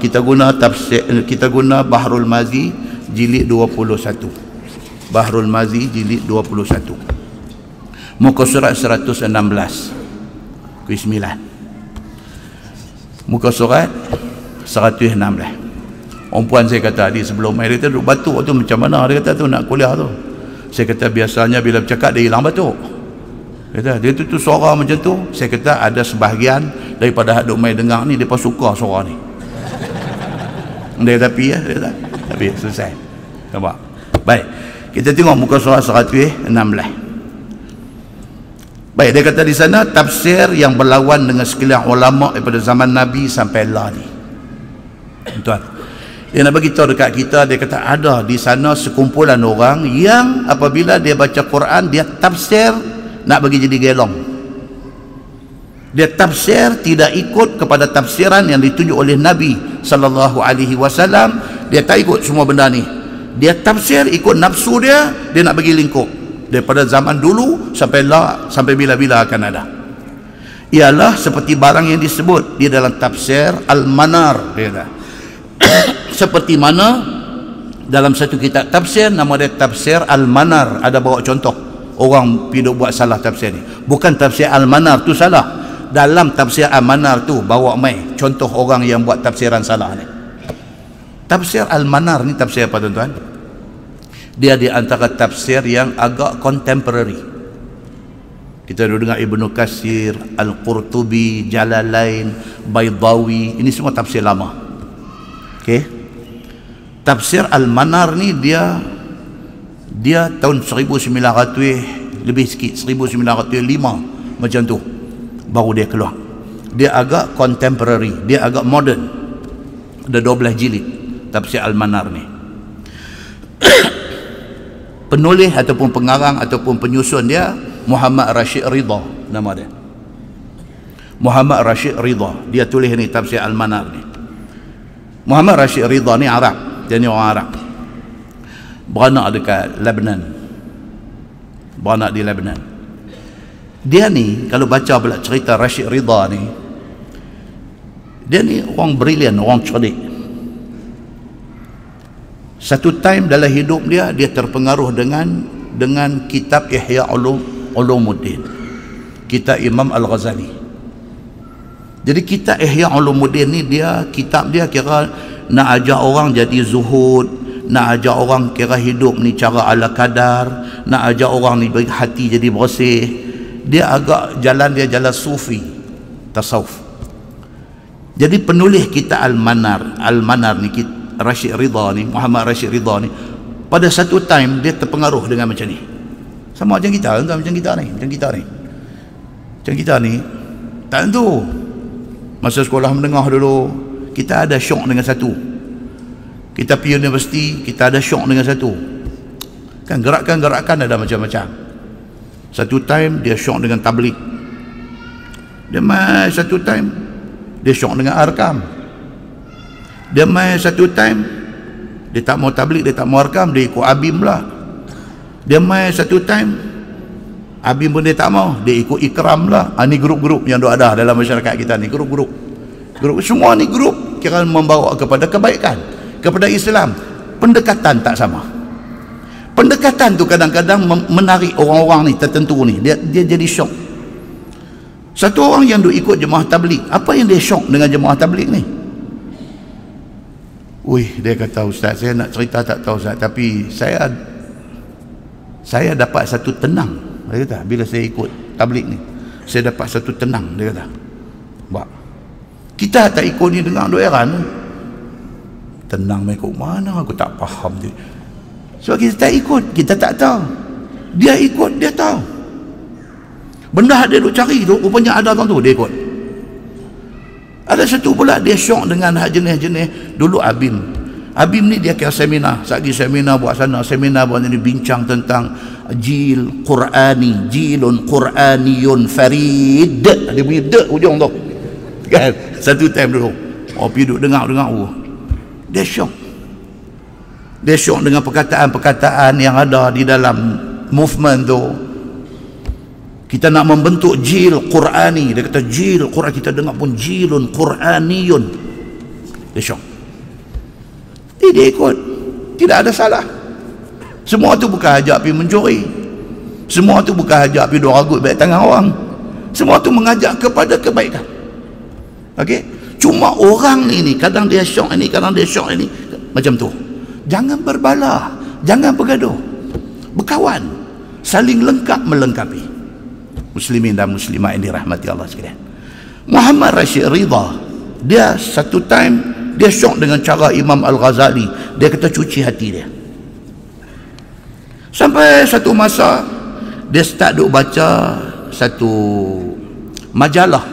kita guna tafsir, kita guna Bahrul Mazi jilid 21. Bahrul Mazi jilid 21. Muka surat 116. Kuis 9. Muka surat 116. Perempuan saya kata tadi sebelum mai, dia kata duduk batuk tu macam mana, dia kata tu nak kuliah tu. Saya kata biasanya bila bercakap dia hilang batuk. Dia kata dia tu suara macam tu. Saya kata ada sebahagian daripada hak duk mai dengar ni depa suka suara ni. Dia tapi ya, dia kata tapi selesai. Nampak? Baik. Kita tengok muka surat 116. Baik, dia kata di sana tafsir yang berlawan dengan sekalian ulama daripada zaman Nabi sampai lah ni. Tuan, dia nak bagi tahu dekat kita, dia kata ada di sana sekumpulan orang yang apabila dia baca Quran, dia tafsir nak bagi jadi gelong. Dia tafsir tidak ikut kepada tafsiran yang ditunjuk oleh Nabi sallallahu alaihi wasallam. Dia tak ikut semua benda ni. Dia tafsir ikut nafsu dia nak bagi lingkup. Daripada zaman dulu sampai bila-bila akan ada. Ialah seperti barang yang disebut di dalam tafsir Al-Manar, dia kata. Seperti mana dalam satu kitab tafsir nama dia tafsir Al-Manar, ada bawa contoh orang pergi buat salah tafsir ni. Bukan tafsir Al-Manar tu salah, dalam tafsir Al-Manar tu bawa mai contoh orang yang buat tafsiran salah ni. Tafsir Al-Manar ni tafsir apa tuan-tuan? Dia di antara tafsir yang agak contemporary. Kita dah dengar Ibnu Katsir, Al-Qurtubi, Jalalain, Baydawi, ini semua tafsir lama. Okey. Tafsir Al-Manar ni dia tahun 1900 lebih sikit, 1905 macam tu baru dia keluar. Dia agak contemporary, dia agak modern. Ada 12 jilid tafsir Al-Manar ni. Penulis ataupun pengarang ataupun penyusun dia Muhammad Rashid Ridha, nama dia Muhammad Rashid Ridha. Dia tulis ni tafsir Al-Manar ni. Muhammad Rashid Ridha ni Arab, dia ni orang Arab, beranak dekat Lebanon, beranak di Lebanon. Dia ni kalau baca pula cerita Rashid Ridha ni, dia ni orang brilian, orang cerdik. Satu time dalam hidup dia terpengaruh dengan kitab Ihya Ulumuddin, kitab Imam Al-Ghazali. Jadi kitab Ihya Ulumuddin ni kitab dia kira nak ajak orang jadi zuhud, nak ajak orang kira hidup ni cara ala kadar, nak ajak orang ni bagi hati jadi bersih. Dia agak jalan sufi, tasawuf. Jadi penulis kitab Al-Manar ni Rashid Ridha ni, Muhammad Rashid Ridha ni, pada satu time dia terpengaruh dengan macam ni. Sama macam kita, macam kita ni tak tentu. Masa sekolah menengah dulu kita ada syok dengan satu, kita pergi universiti kita ada syok dengan satu kan. Gerakan-gerakan ada macam-macam. Satu time dia syok dengan tabligh, dia mai satu time dia syok dengan arkam, dia mai satu time dia tak mau tabligh, dia tak mau arkam, dia ikut Abim lah. Dia mai satu time Abim pun dia tak mau, dia ikut Ikram lah. Ni grup-grup yang ada dalam masyarakat kita ni, grup semua ni grup kira membawa kepada kebaikan, kepada Islam. Pendekatan tak sama. Pendekatan tu kadang-kadang menarik orang-orang ni tertentu ni, dia jadi syok. Satu orang yang duk ikut jemaah tabligh, apa yang dia syok dengan jemaah tabligh ni? Dia kata, Ustaz, saya nak cerita tak tahu Ustaz, tapi saya dapat satu tenang. Dia kata, bila saya ikut tabligh ni, saya dapat satu tenang. Dia kata, kita tak ikut ni dengar duk heran, tenang ikut mana, aku tak faham dia. Sebab kita tak ikut, kita tak tahu. Dia ikut, dia tahu. Benda dia duk cari tu, rupanya ada orang tu, dia ikut. Ada satu pula dia syok dengan hak jenis-jenis. Dulu Abim ni dia kira seminar, sagi seminar buat sana, seminar buat ni, bincang tentang jilun Quraniyun farid. Dia punya dek ujung tu kan. Satu time dulu pergi duduk dengar dia syok dengan perkataan-perkataan yang ada di dalam movement tu. Kita nak membentuk jil Qurani, dia kata jil Quran, kita dengar pun jilun Quraniyun. Dia syok. dia ikut, tidak ada salah. Semua tu bukan ajak pergi mencuri, semua tu bukan ajak pergi doragut baik tangan orang, semua tu mengajak kepada kebaikan. Okey, cuma orang ni kadang dia syok ini, kadang dia syok ini, macam tu. Jangan berbala, jangan bergaduh, berkawan, saling lengkap melengkapi. Muslimin dan muslimat yang dirahmati Allah sekalian, Muhammad Rashid Ridha, dia satu time dia syok dengan cara Imam Al-Ghazali. Dia kata cuci hati dia. Sampai satu masa dia start duk baca satu majalah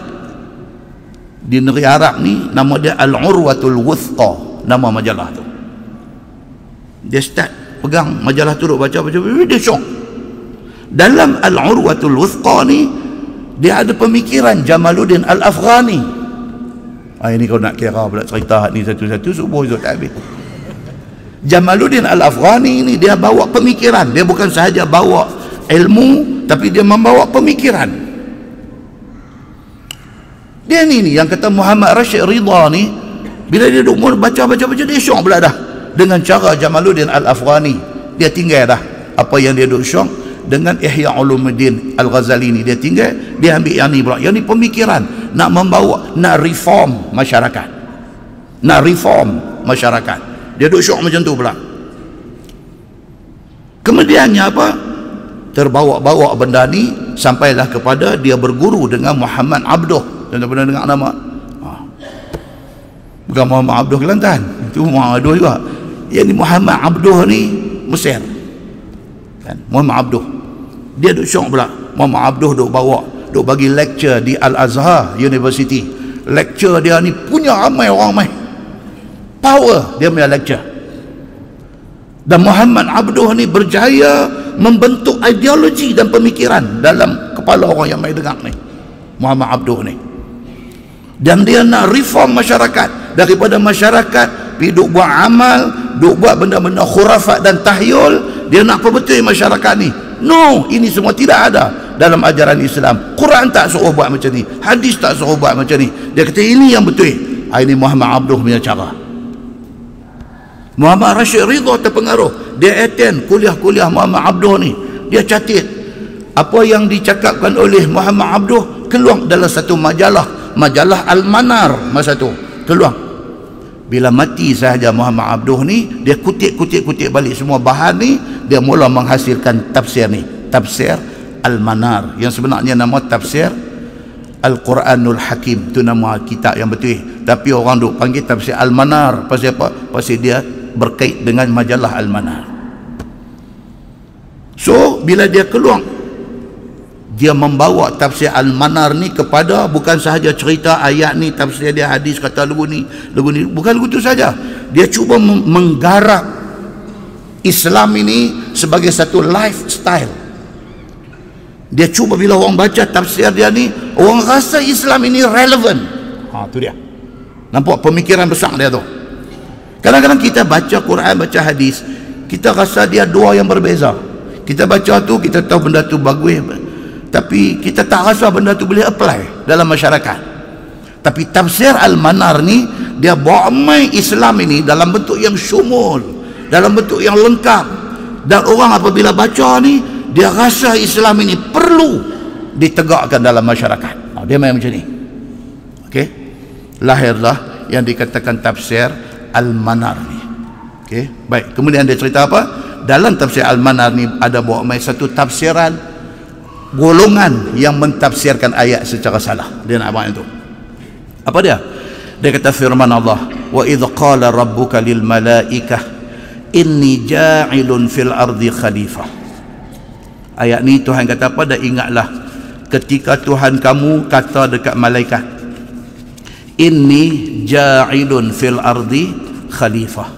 di negeri Arab ni, nama dia Al-Urwatul Wuthqa, nama majalah tu. Dia start pegang majalah tu duk baca, dia syok. Dalam Al-Urwatul Wuthqa ni dia ada pemikiran Jamaluddin Al-Afghani. Ini kau nak kira pula cerita ni satu-satu, subuh tu tak habis. Jamaluddin Al-Afghani ni dia bawa pemikiran, dia bukan sahaja bawa ilmu, tapi dia membawa pemikiran. Dia ni yang kata Muhammad Rashid Ridha ni, bila dia duk baca-baca dia syok pula dah dengan cara Jamaluddin Al-Afghani. Dia tinggal dah apa yang dia duk syok dengan Ihya Ulumuddin Al-Ghazali ni, dia tinggal, dia ambil yang ni pula. Yang ni pemikiran nak membawa, nak reform masyarakat, nak reform masyarakat. Dia duk syok macam tu pula. Kemudiannya apa, terbawa-bawa benda ni sampailah kepada dia berguru dengan Muhammad Abduh. Tuan-tuan pernah dengar nama? Bukan Muhammad Abduh Kelantan, itu Muhammad Abduh juga. Yang ni Muhammad Abduh ni Mesir kan? Muhammad Abduh dia duk syok pula. Muhammad Abduh duk bawa, duk bagi lecture di Al-Azhar University. Lecture dia ni punya ramai orang mai, power dia punya lecture. Dan Muhammad Abduh ni berjaya membentuk ideologi dan pemikiran dalam kepala orang yang mai dengar ni, Muhammad Abduh ni. Dan dia nak reform masyarakat, daripada masyarakat pergi duk buat amal, duk buat benda-benda khurafat dan tahyul. Dia nak perbetul masyarakat ni. No, ini semua tidak ada dalam ajaran Islam. Quran tak suruh buat macam ni, hadis tak suruh buat macam ni. Dia kata ini yang betul. Ini Muhammad Abduh punya cara. Muhammad Rashid Ridha terpengaruh. Dia attend kuliah-kuliah Muhammad Abduh ni. Dia catat apa yang dicakapkan oleh Muhammad Abduh, keluar dalam satu majalah, majalah Al-Manar masa tu keluar. Bila mati sahaja Muhammad Abduh ni, dia kutip balik semua bahan ni, dia mula menghasilkan tafsir ni, tafsir Al-Manar, yang sebenarnya nama tafsir Al-Quranul Hakim. Itu nama kitab yang betul, tapi orang duk panggil tafsir Al-Manar. Pasal apa? Pasal dia berkait dengan majalah Al-Manar. So bila dia keluar, dia membawa tafsir Al-Manar ni kepada bukan sahaja cerita ayat ni, tafsir dia, hadis kata lagu ni, bukan lagu tu saja. Dia cuba menggarap Islam ini sebagai satu lifestyle. Dia cuba bila orang baca tafsir dia ni, orang rasa Islam ini relevan. Tu dia. Nampak pemikiran besar dia tu. Kadang-kadang kita baca Quran, baca hadis, kita rasa dia dua yang berbeza. Kita baca tu, kita tahu benda tu bagus, tapi kita tak rasa benda tu boleh apply dalam masyarakat. Tapi tafsir Al-Manar ni, dia bawa mai Islam ini dalam bentuk yang syumul, dalam bentuk yang lengkap. Dan orang apabila baca ni, dia rasa Islam ini perlu ditegakkan dalam masyarakat. Dia main macam ni. Okey, lahirlah yang dikatakan tafsir Al-Manar ni. Okey, baik. Kemudian dia cerita apa? Dalam tafsir Al-Manar ni ada bawa mai satu tafsiran golongan yang mentafsirkan ayat secara salah. Dia nak buat itu. Apa dia? Dia kata firman Allah, wa idh qala rabbuka lil malaikah inni ja'ilun fil ardi khalifah. Ayat ni Tuhan kata apa? Dan ingatlah ketika Tuhan kamu kata dekat malaikat, inni ja'ilun fil ardi khalifah.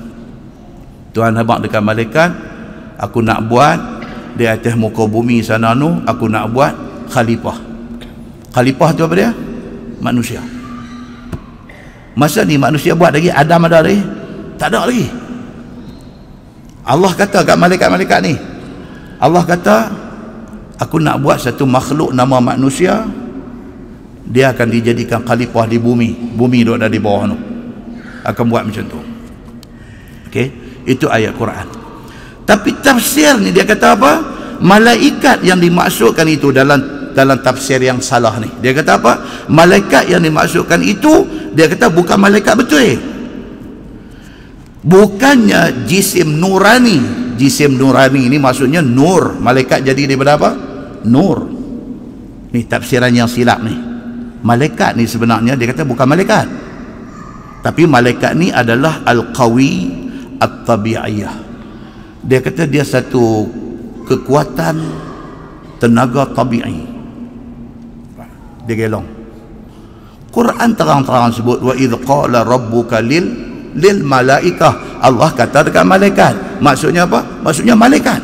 Tuhan habaq dekat malaikat, aku nak buat di atas muka bumi sana nu, aku nak buat khalifah. Khalifah tu apa dia? Manusia. Masa ni manusia buat lagi, Adam ada lagi? Tak ada lagi. Allah kata kat malaikat-malaikat ni, Allah kata aku nak buat satu makhluk nama manusia, dia akan dijadikan khalifah di bumi. Bumi duduk ada di bawah tu, akan buat macam tu. Okey, itu ayat Quran. Tapi tafsir ni dia kata apa? Malaikat yang dimaksudkan itu dalam tafsir yang salah ni. Dia kata apa? Malaikat yang dimaksudkan itu, dia kata bukan malaikat betul. Bukannya jisim nurani. Jisim nurani ini maksudnya nur. Malaikat jadi daripada apa? Nur. Ni tafsiran yang silap ni. Malaikat ni sebenarnya dia kata bukan malaikat. Tapi malaikat ni adalah al-qawi at-tabi'iyah. Dia kata dia satu kekuatan tenaga tabi'i. Dia gelong. Quran terang-terang sebut wa idh qala rabbuka lil malaikah. Allah kata dekat malaikat. Maksudnya apa? Maksudnya malaikat.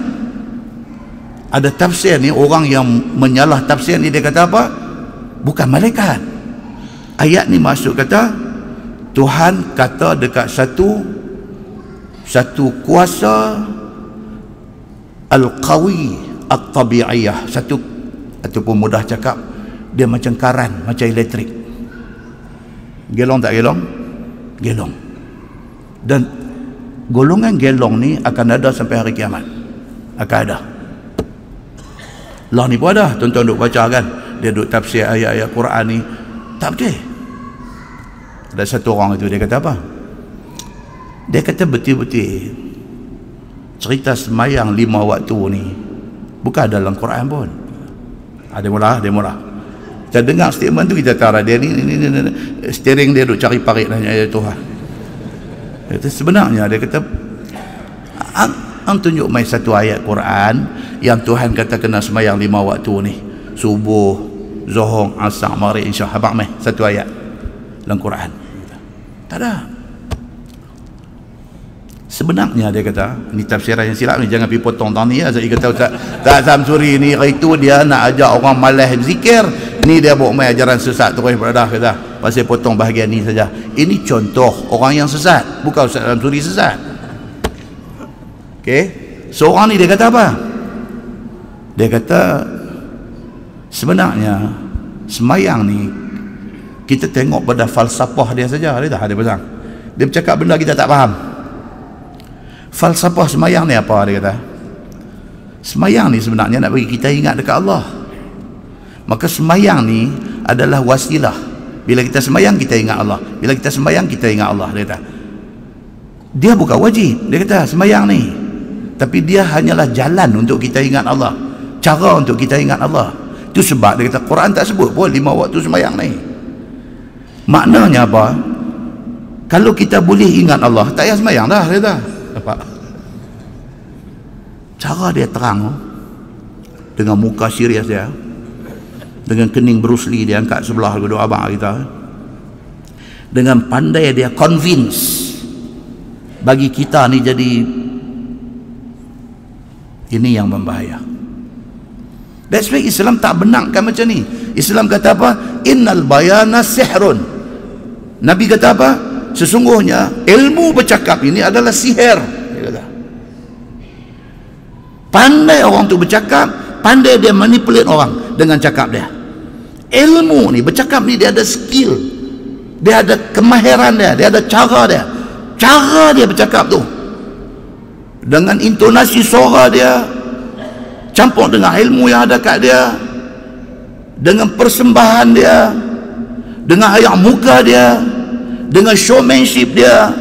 Ada tafsir ni, orang yang menyalah tafsir ni dia kata apa? Bukan malaikat. Ayat ni maksud kata Tuhan kata dekat satu kuasa al-qawi at-tabi'iyah, satu, ataupun mudah cakap, dia macam karan, macam elektrik. Gelong tak gelong? Gelong. Dan golongan gelong ni akan ada sampai hari kiamat. Akan ada. Lah ni pun ada. Tuan-tuan duk baca kan, dia duk tafsir ayat-ayat Quran ni tak betul. Ada satu orang itu, dia kata apa? Dia kata betul-betul cerita semayang 5 waktu ni bukan dalam Quran pun. Dia mula. Kita dengar statement tu, kita tahu dia ni steering dia duk cari parit ayat Tuhan. Itu sebenarnya dia kata ang tunjuk mai satu ayat Quran yang Tuhan kata kena semayang 5 waktu ni, subuh, zuhur, asar, maghrib, isya. Habaq mai satu ayat dalam Quran. Tak ada. Sebenarnya dia kata, ni tafsiran yang silap ni, jangan pergi potong tang ni. Saya kata Ustaz Samsuri ni itu dia nak ajak orang malas zikir, ni dia buat mai ajaran sesat terus dah kata. Pasal potong bahagian ni saja. Ini contoh orang yang sesat, bukan Ustaz Samsuri sesat. Okey. Seorang ni dia kata apa? Dia kata sebenarnya semayang ni kita tengok pada falsafah dia saja. Dia pasang. Dia bercakap benda kita tak faham. Falsafah semayang ni apa? Dia kata semayang ni sebenarnya nak bagi kita ingat dekat Allah. Maka semayang ni adalah wasilah. Bila kita semayang kita ingat Allah. Bila kita semayang kita ingat Allah. Dia kata dia bukan wajib. Dia kata semayang ni, tapi dia hanyalah jalan untuk kita ingat Allah, cara untuk kita ingat Allah. Itu sebab dia kata Quran tak sebut pun 5 waktu semayang ni. Maknanya apa? Kalau kita boleh ingat Allah, tak payah semayang dah. Dia kata nampak? Cara dia terang dengan muka serius dia, dengan kening Bruce Lee dia angkat sebelah kedua abang kita, dengan pandai dia convince bagi kita ni jadi ini yang membahaya. That's why Islam tak benarkan macam ni. Islam kata apa? Innal bayana sihrun. Nabi kata apa? Sesungguhnya ilmu bercakap ini adalah sihir. Dia kata pandai orang tu bercakap, pandai dia manipulate orang dengan cakap dia. Ilmu ni, bercakap ni, dia ada skill, dia ada kemahiran dia ada cara dia bercakap tu, dengan intonasi suara dia campur dengan ilmu yang ada kat dia, dengan persembahan dia, dengan ayak muka dia, dengan showmanship dia,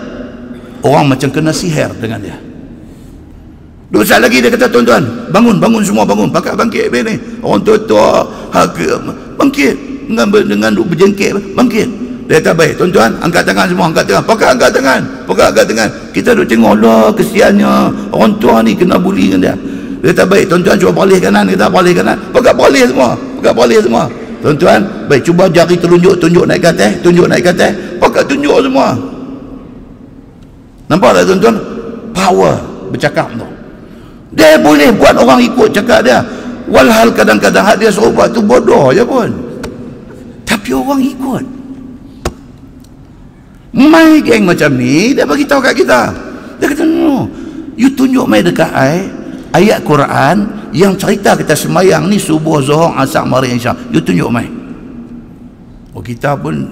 orang macam kena sihir dengan dia. Dua saat lagi dia kata, tuan-tuan, bangun semua, bangun, pakat bangkit ni. Orang tua-tua bangkit dengan duk berjengkit, bangkit. Dia kata, baik tuan-tuan, angkat tangan semua, angkat tangan, pakat angkat tangan. Kita duk tengok, lah kesiannya orang tua ni kena bully dengan dia. Dia kata, baik tuan-tuan, cuba balik kanan. Kita balik kanan, pakat balik semua. Tuan-tuan, baik, cuba jari tunjuk naik ke atas, pakat tunjuk semua. Nampak tak tuan-tuan? Power bercakap tu. Dia boleh buat orang ikut cakap dia, walhal kadang-kadang hak dia suruh buat tu bodoh je pun, tapi orang ikut. Mai geng macam ni, dia bagi tahu kat kita. Dia kata, no, you tunjuk mai dekat ayat Quran yang cerita kita semayang ni subuh, zuhur, asar, maghrib, isya. You tunjuk mai. Oh, kita pun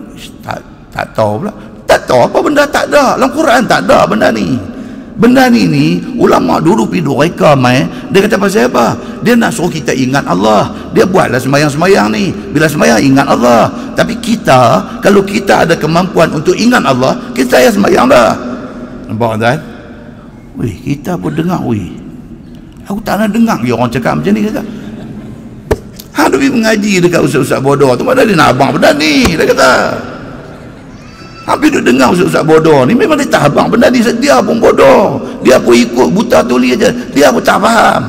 tak tahu pula. Tak tahu apa benda, tak ada dalam Quran, tak ada benda ni. Benda ni ulama dulu pidu reka mai, dia kata pasal apa? Dia nak suruh kita ingat Allah. Dia buatlah sembahyang-sembahyang ni. Bila sembahyang ingat Allah. Tapi kita, kalau kita ada kemampuan untuk ingat Allah, kita ya sembahyang dah. Nampak tak? Wih, kita pun dengar wih. Aku tak nak dengar dia orang cakap macam ni kata. Hang pergi mengaji dekat ustaz-ustaz bodoh tu, mana dia nak abang benda ni, dia kata. Habis duk dengar ustaz-ustaz bodoh ni, memang dia tak abang benda ni, dia pun bodoh, dia pun ikut buta tuli aja, dia pun tak faham.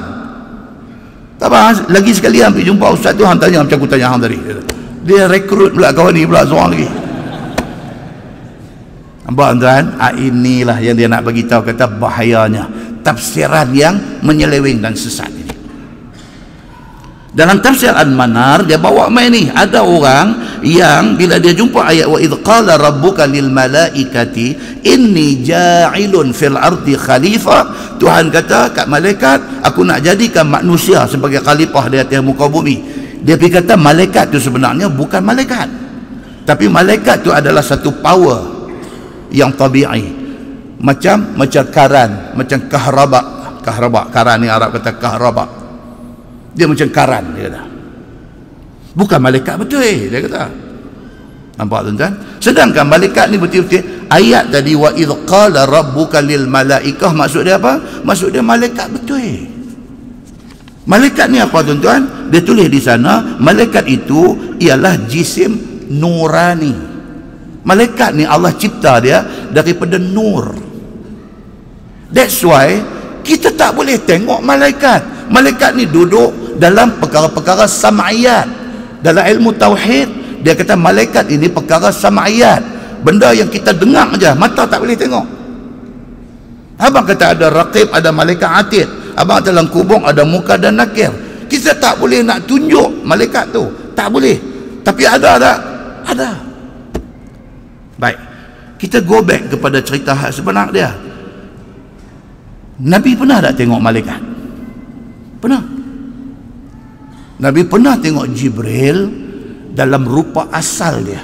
Tak faham. Lagi sekali ambil jumpa ustaz tu, hang tanya macam aku tanya hang tadi, dia rekrut pula kawan ni pula seorang lagi. Nampak tuan? Inilah yang dia nak bagi tahu, kata bahayanya tafsiran yang menyeleweng dan sesat ini. Dalam tafsir Al-Manar dia bawa main ni, ada orang yang bila dia jumpa ayat wa idh qala rabbuka lil malaikati inni ja'ilun fil ardi khalifah, Tuhan kata kat malaikat, aku nak jadikan manusia sebagai khalifah di atas muka bumi. Dia pergi kata malaikat tu sebenarnya bukan malaikat, tapi malaikat tu adalah satu power yang tabi'i, macam karan, macam kahraba, karan ni Arab kata kahraba. Dia macam karan, dia kata. Bukan malaikat betul dia kata. Nampak tuan-tuan? Sedangkan malaikat ni betul-betul ayat tadi wa idh qala rabbuka lil malaikah, maksud dia apa? Maksud dia malaikat betul. Malaikat ni apa tuan-tuan? Dia tulis di sana, malaikat itu ialah jisim nurani. Malaikat ni Allah cipta dia daripada nur. That's why kita tak boleh tengok malaikat. Malaikat ni duduk dalam perkara-perkara sam'iyat. Dalam ilmu tauhid dia kata malaikat ini perkara sam'iyat, benda yang kita dengar aja, mata tak boleh tengok. Abang kata ada raqib, ada malaikat atid. Abang dalam kubur ada muka dan nakir. Kita tak boleh nak tunjuk malaikat tu, tak boleh. Tapi ada tak? Ada. Baik, kita go back kepada cerita sebenar dia. Nabi pernah tak tengok malaikat? Pernah. Nabi pernah tengok Jibril dalam rupa asal dia.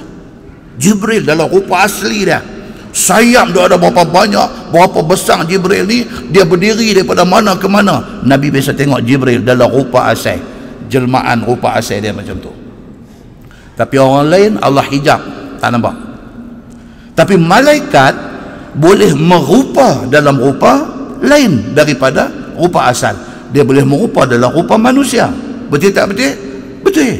Jibril dalam rupa asli dia. Sayap dia ada berapa banyak, berapa besar Jibril ni, dia berdiri daripada mana ke mana. Nabi biasa tengok Jibril dalam rupa asal, jelmaan rupa asal dia macam tu. Tapi orang lain Allah hijab, tak nampak. Tapi malaikat boleh merupa dalam rupa lain daripada rupa asal. Dia boleh merupa dalam rupa manusia. Betul tak betul? Betul.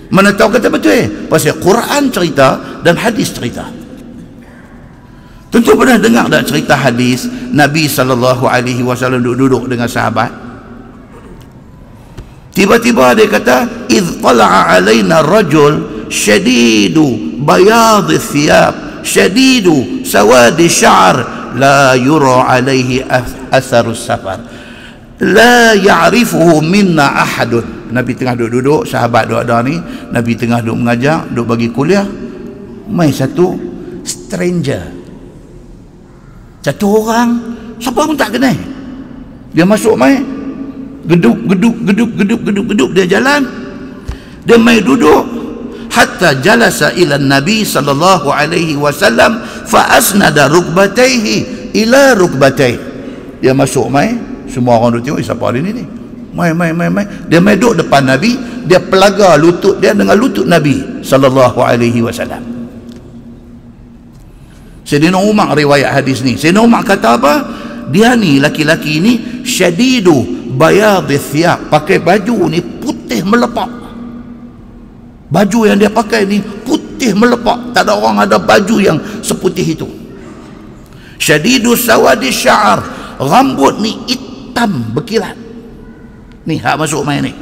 Mana tahu kata betul? Pasal Quran cerita dan hadis cerita. Tentu pernah dengar tak cerita hadis Nabi SAW duduk dengan sahabat. Tiba-tiba dia kata, idh tala'a alaina rajul syadidu bayadhi thiyab syadidu sawadi sya'r la yura alaihi atharus safar la ya'rifuhu minna ahadun. Nabi tengah duduk, sahabat duduk ada ni, Nabi tengah duduk mengajar, duduk bagi kuliah, mai satu stranger, satu orang siapa pun tak kenal, dia masuk mai geduk dia jalan, dia mai duduk hatta jalasa ila Nabi sallallahu alaihi wasallam fa asnada rukbatayhi ila rukbatayhi. Dia masuk mai, semua orang duk tengok siapa dia ni. Mai dia mai duduk depan Nabi, dia pelaga lutut dia dengan lutut Nabi sallallahu alaihi wasallam. Sayyidina Umar riwayat hadis ni. Sayyidina Umar kata apa? Dia ni laki-laki ni syadidu bayadhi thiyab, pakai baju ni putih melepak. Baju yang dia pakai ni putih melepak, tak ada orang ada baju yang seputih itu. Syadidu sawadi sya'r, rambut ni hitam berkilat. Ni hak masuk main ni.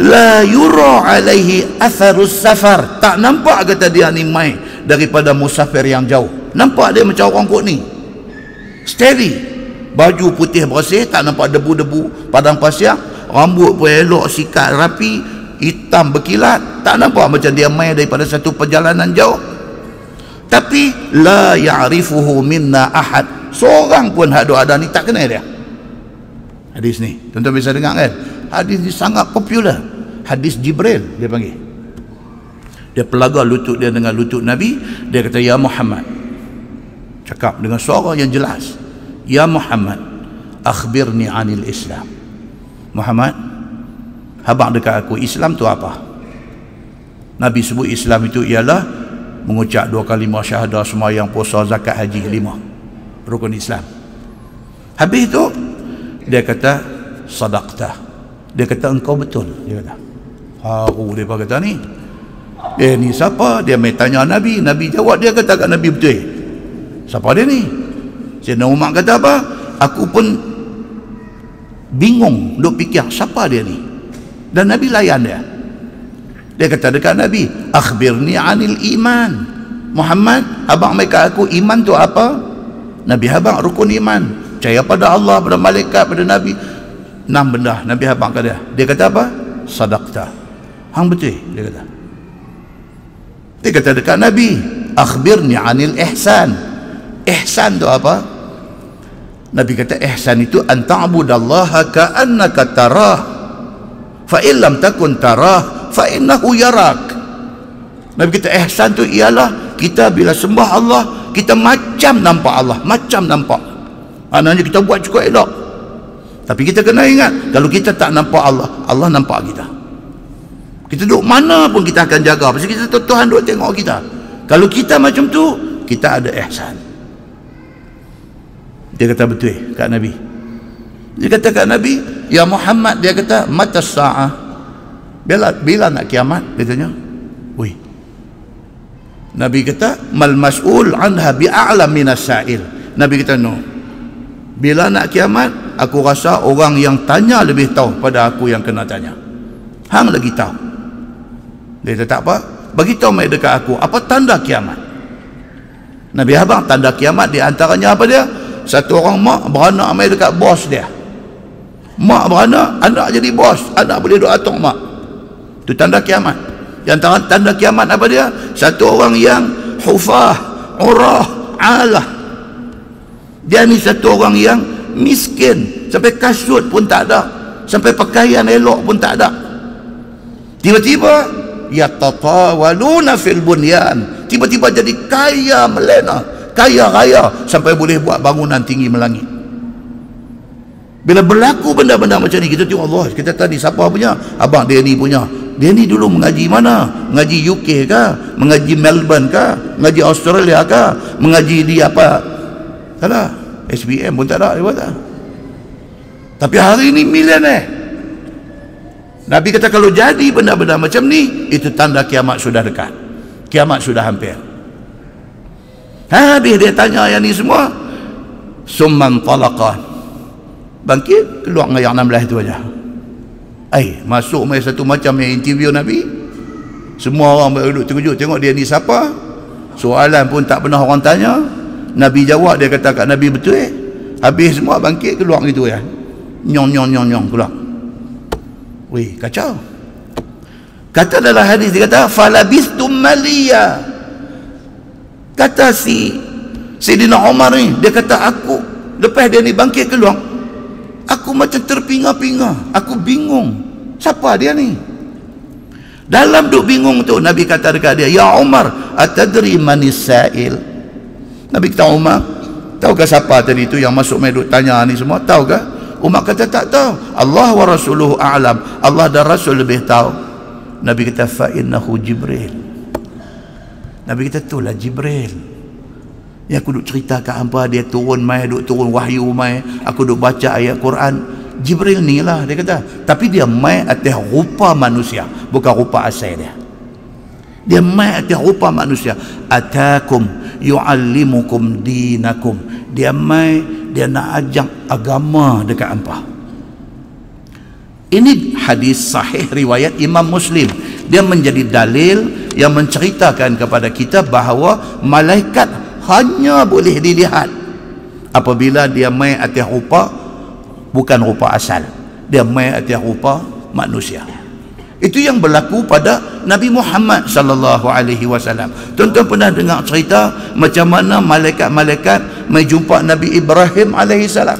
La yura alaihi atharus safar, tak nampak kata dia ni mai daripada musafir yang jauh. Nampak dia macam orang kot ni, steady, baju putih bersih, tak nampak debu-debu padang pasir, rambut pun elok, sikat rapi, hitam berkilat, tak nampak macam dia mai daripada satu perjalanan jauh. Tapi la ya'rifuhu minna ahad, seorang pun hak ada ni tak kenal dia. Hadis ni tuan-tuan bisa dengar kan? Hadis ni sangat popular. Hadis Jibril dia panggil. Dia pelaga lutut dia dengan lutut Nabi. Dia kata, ya Muhammad, cakap dengan suara yang jelas, Ya Muhammad, akhbirni anil Islam. Muhammad, habaq dekat aku, Islam tu apa? Nabi sebut Islam itu ialah mengucap 2 kalimah syahadah, sembahyang, puasa, zakat, haji, 5 rukun Islam. Habis itu dia kata sadaqta. Dia kata engkau betul. Dia kata haru dia kata ni. Ni siapa? Dia mai tanya Nabi. Nabi jawab, dia kata kat Nabi betul. Siapa dia ni? Sayyidina Umar kata apa? Aku pun bingung duk fikir siapa dia ni. Dan Nabi layan dia. Dia kata dekat Nabi, akhbirni anil iman. Muhammad, abang mai kat aku, iman tu apa? Nabi habaq rukun iman, percaya pada Allah, pada malaikat, pada Nabi. 6 benda Nabi habaq kat dia. Dia kata apa? Sadaqta. Hang betul, dia kata. Dia kata dekat Nabi, akhbirni anil ihsan. Ihsan tu apa? Nabi kata ihsan itu an ta'budallaha ka'annaka tarah, fa in lam takun tarah fa innahu yarak. Nabi kata ihsan tu ialah kita bila sembah Allah, kita macam nampak Allah, macam nampak. Maknanya kita buat cukup elok. Tapi kita kena ingat, kalau kita tak nampak Allah, Allah nampak kita. Kita duduk mana pun kita akan jaga, pasal kita tahu Tuhan duduk tengok kita. Kalau kita macam tu, kita ada ihsan. Dia kata betul kat Nabi. Dia kata kat Nabi, ya Muhammad, dia kata mata sa'ah, bila nak kiamat? Dia tanya. Wih, Nabi kata mal mas'ul anha bi'a'lam minas sa'il. Nabi kata no, bila nak kiamat, aku rasa orang yang tanya lebih tahu pada aku yang kena tanya. Hang lagi tahu. Dia kata tak apa, bagi tahu mai dekat aku apa tanda kiamat. Nabi habaq tanda kiamat di antaranya apa dia? Satu orang mak beranak mai dekat bos dia. Mak beranak, anak jadi bos, anak boleh duk atok mak. Itu tanda kiamat. Yang antara tanda kiamat apa dia? Satu orang yang hufah, urah, alah. Dia ni satu orang yang miskin, sampai kasut pun tak ada, sampai pakaian elok pun tak ada. Tiba-tiba yatatawaluna fil bunyan, tiba-tiba jadi kaya melena, kaya raya, sampai boleh buat bangunan tinggi melangit. Bila berlaku benda-benda macam ni, kita tengok Allah, kita tadi siapa punya? Abang dia ni punya. Dia ni dulu mengaji mana? Mengaji UK kah? Mengaji Melbourne kah? Mengaji Australia kah? Mengaji di apa? Tak ada. SBM pun tak ada. Dia kata. Tapi hari ini milioner. Nabi kata kalau jadi benda-benda macam ni, itu tanda kiamat sudah dekat. Kiamat sudah hampir. Habis dia tanya yang ni semua. Summan talaqan. Bangkit, keluar dengan yang 16 tu aja. Masuk mai satu macam yang interview Nabi. Semua orang duduk terkejut tengok dia ni siapa. Soalan pun tak pernah orang tanya. Nabi jawab, dia kata kat Nabi betul. Habis semua bangkit, keluar gitu ya. Nyong keluar. Weh, kacau. Kata dalam hadis, dia kata falabistum maliya. Kata si Sayyidina Umar ni, dia kata aku lepas dia ni bangkit keluar, aku macam terpinga-pinga, aku bingung siapa dia ni. Dalam duk bingung tu, Nabi kata dekat dia, ya Umar, atadri manis sa'il. Nabi kata, Umar, tahukah siapa tadi tu yang masuk main duk tanya ni semua? Tahukah? Umar kata tak tahu. Allah wa rasuluhu a'lam, Allah dan Rasul lebih tahu. Nabi kata fa innahu Jibril. Nabi kata itulah Jibril yang aku duk cerita kat hampa, dia turun mai, duk turun wahyu mai, aku duk baca ayat Quran. Jibril ni lah, dia kata. Tapi dia mai atas rupa manusia, bukan rupa asal dia. Dia mai atas rupa manusia. Atakum yu'allimukum dinakum. Dia mai, dia nak ajak agama dekat hampa. Ini hadis sahih riwayat Imam Muslim. Dia menjadi dalil yang menceritakan kepada kita bahawa malaikat hanya boleh dilihat apabila dia mai atas rupa, bukan rupa asal. Dia mai atas rupa manusia. Itu yang berlaku pada Nabi Muhammad sallallahu alaihi wasallam. Tuan-tuan pernah dengar cerita macam mana malaikat-malaikat mai jumpa Nabi Ibrahim alaihi salam?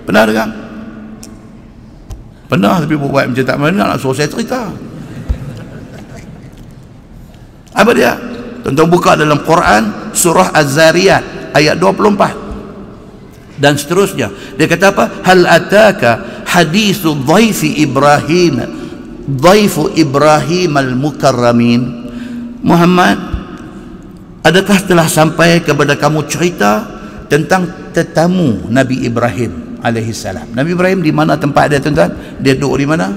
Pernah dengar? Pernah, tapi buat macam tak mana nak suruh saya cerita. Apa dia? Tuan-tuan buka dalam Quran surah Az-Zariyat ayat 24. dan seterusnya. Dia kata apa? Hal ataka hadithu dhaifi Ibrahim al-mukarramin. Muhammad, adakah telah sampai kepada kamu cerita tentang tetamu Nabi Ibrahim alaihi salam? Nabi Ibrahim di mana tempat dia, tuan-tuan? Dia duduk di mana?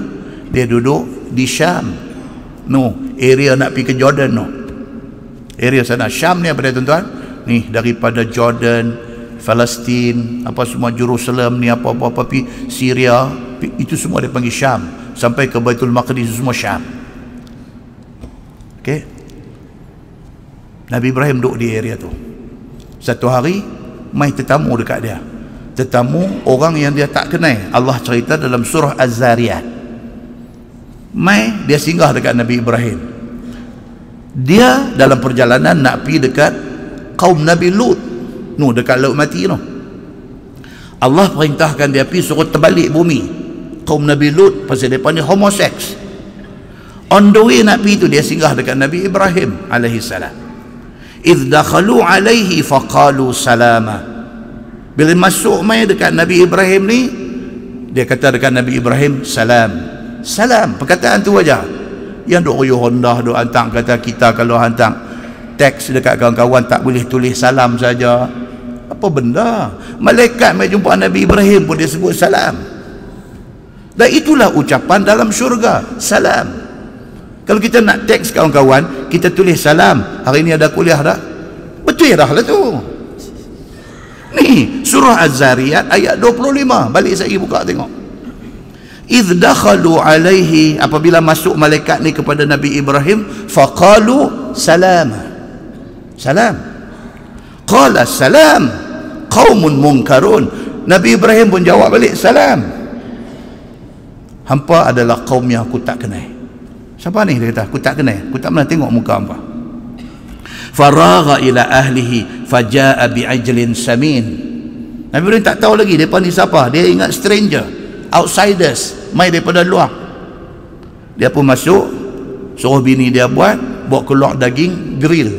Dia duduk di Syam. Area nak pergi ke Jordan, area sana. Syam ni apa dia, tuan-tuan? Ni daripada Jordan, Palestin, apa semua, Jerusalem ni, apa-apa pi Syria, itu semua dia panggil Syam. Sampai ke Baitul Maqdis, semua Syam. Okey. Nabi Ibrahim duduk di area tu. Satu hari mai tetamu dekat dia. Tetamu orang yang dia tak kenal. Allah cerita dalam surah Az-Zariyat. Mai dia singgah dekat Nabi Ibrahim. Dia dalam perjalanan nak pergi dekat kaum Nabi Lut. Dekat Laut Mati . Allah perintahkan dia pergi suruh terbalik bumi kaum Nabi Lut pasal mereka ni homoseks. On the way nak pergi tu, dia singgah dekat Nabi Ibrahim alaihi salam. Idh dakhalu alaihi faqalu salama. Bila masuk mai dekat Nabi Ibrahim ni, dia kata dekat Nabi Ibrahim, salam. Salam, perkataan tu aja. Yang duk riuh rendah, duk hantar, kata kita kalau hantar teks dekat kawan-kawan tak boleh tulis salam saja. Apa benda? Malaikat mai jumpa Nabi Ibrahim pun dia sebut salam. Dan itulah ucapan dalam syurga, salam. Kalau kita nak teks kawan-kawan, kita tulis salam. Hari ni ada kuliah dah? Betul dah lah tu. Ni surah Az-Zariyat ayat 25. Balik saya buka tengok. Idh dakhalu alaihi, apabila masuk malaikat ni kepada Nabi Ibrahim, faqalu salam. Salam. Qala salam qaumun munkarun. Nabi Ibrahim pun jawab balik, salam. Hampa adalah kaum yang aku tak kenal. Siapa ni? Dia kata, aku tak kenal, aku tak pernah tengok muka hampa. Faragha ila ahlihi faja'a bi'ajlin samin. Nabi Ibrahim tak tahu lagi depa ni siapa. Dia ingat stranger, outsiders, mai daripada luar. Dia pun masuk, suruh bini dia buat keluar daging grill.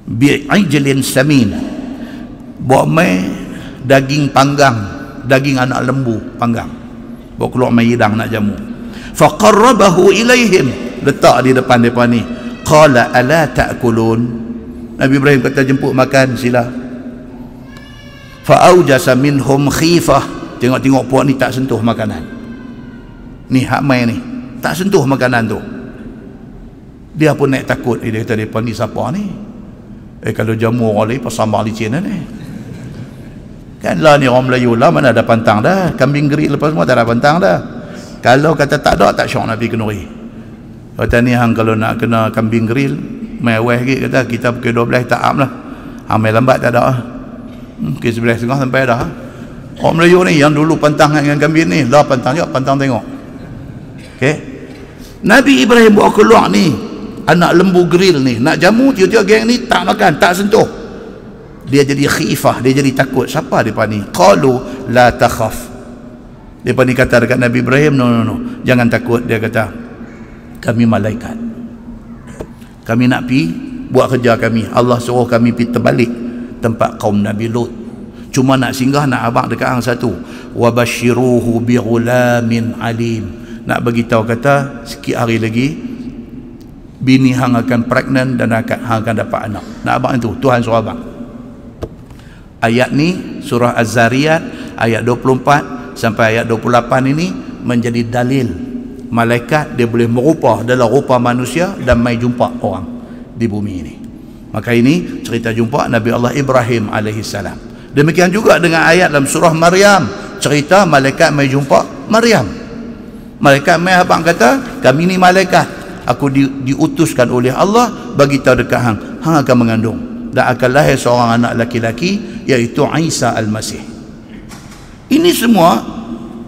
Bi'ajlin samin. Buat mai daging panggang, daging anak lembu panggang. Bawa keluar mai hidang nak jamu. Faqarrabahu ilaihim, letak di depan depa ni. Qala ala ta'kulun. Nabi Ibrahim kata, jemput makan sila. Fa'aujasa minhum khifah. Tengok-tengok puak ni tak sentuh makanan. Ni hak mai ni tak sentuh makanan tu. Dia pun naik takut. Dia kata, depa ni siapa ni? Kalau jamu orang lain pasal sambal licin ni. Kan lah ni orang Melayu lah, mana ada pantang dah. Kambing gerik lepas semua tak ada pantang dah. Kalau kata tak ada, tak syok Nabi kenuri. Kata ni hang kalau nak kena kambing grill mewah lagi, kata kita pukul 12 tak am lah. Amai lambat tak ada. Pukul 11.30 sampai dah. Orang Melayu ni yang dulu pantang dengan kambing ni, dah pantang juga, pantang tengok. Okey. Nabi Ibrahim bawa keluar ni anak lembu grill ni, nak jamu, tiba-tiba geng ni tak makan, tak sentuh. Dia jadi khifah, dia jadi takut. Siapa depa ni? Qalu la takhaf. Depa ni kata dekat Nabi Ibrahim, no, jangan takut. Dia kata, kami malaikat, kami nak pi buat kerja kami. Allah suruh kami pi terbalik tempat kaum Nabi Lut. Cuma nak singgah, nak abang dekat hang satu. Wa basyiruhu bi ghulamin alim. Nak bagi tahu, kata sikit hari lagi bini hang akan pregnant dan hang akan dapat anak. Nak abang itu, Tuhan suruh abang. Ayat ni surah Az-Zariyat ayat 24 sampai ayat 28 ini menjadi dalil malaikat dia boleh merupah dalam rupa manusia dan mai jumpa orang di bumi ini. Maka ini cerita jumpa Nabi Allah Ibrahim alaihi salam. Demikian juga dengan ayat dalam surah Maryam, cerita malaikat mai jumpa Maryam. Malaikat mai abang kata, kami ni malaikat, aku diutuskan oleh Allah bagi tahu dekat hang akan mengandung dan akan lahir seorang anak laki-laki, iaitu Isa Al-Masih. Ini semua